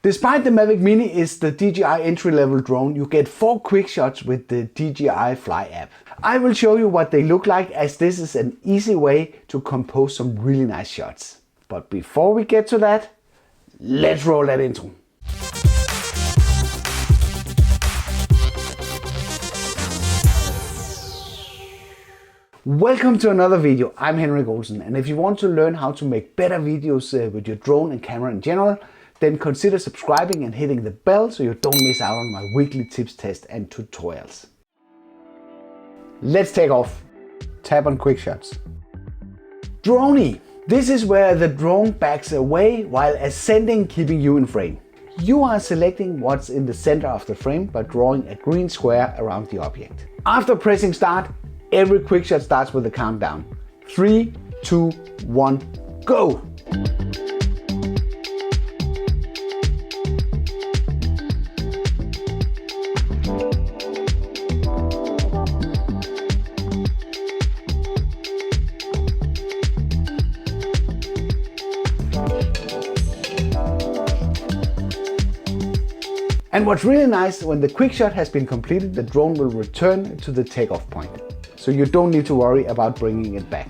Despite the Mavic Mini is the DJI entry-level drone, you get 4 quick shots with the DJI Fly app. I will show you what they look like, as this is an easy way to compose some really nice shots. But before we get to that, let's roll that intro. Welcome to another video. I'm Henrik Olsen, and if you want to learn how to make better videos with your drone and camera in general, then consider subscribing and hitting the bell so you don't miss out on my weekly tips, tests and tutorials. Let's take off. Tap on quick shots. Dronie. This is where the drone backs away while ascending, keeping you in frame. You are selecting what's in the center of the frame by drawing a green square around the object. After pressing start, every quick shot starts with a countdown. 3, 2, 1, go! And what's really nice, when the quick shot has been completed, the drone will return to the takeoff point. So you don't need to worry about bringing it back.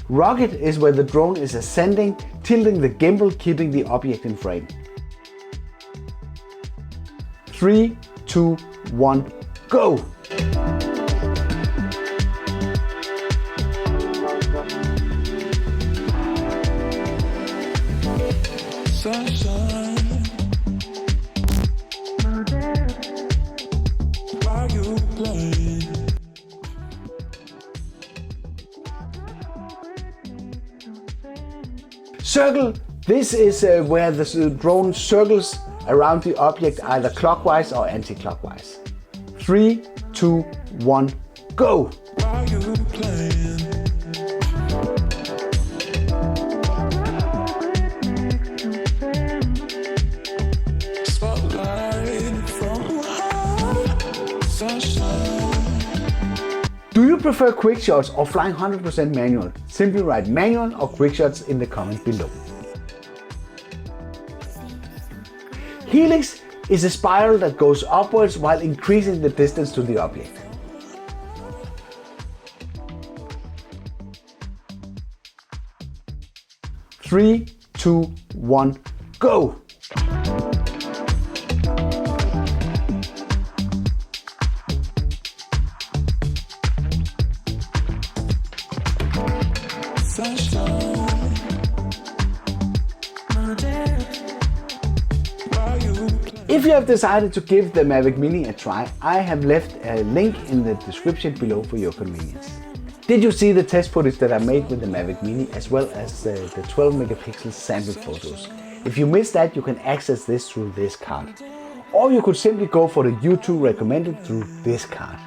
Rocket is where the drone is ascending, tilting the gimbal, keeping the object in frame. 3, 2, 1, go! Circle. This is where the drone circles around the object either clockwise or anti-clockwise. 3, 2, 1, go! Do you prefer quick shots or flying 100% manual? Simply write manual or quick shots in the comment below. Helix is a spiral that goes upwards while increasing the distance to the object. Three, 2, 1, go! If you have decided to give the Mavic Mini a try, I have left a link in the description below for your convenience. Did you see the test footage that I made with the Mavic Mini, as well as the 12 megapixel sample photos? If you missed that, you can access this through this card. Or you could simply go for the YouTube recommended through this card.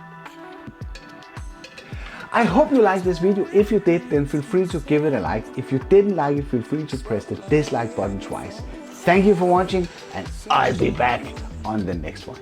I hope you liked this video. If you did, then feel free to give it a like. If you didn't like it, feel free to press the dislike button twice. Thank you for watching, and I'll be back on the next one.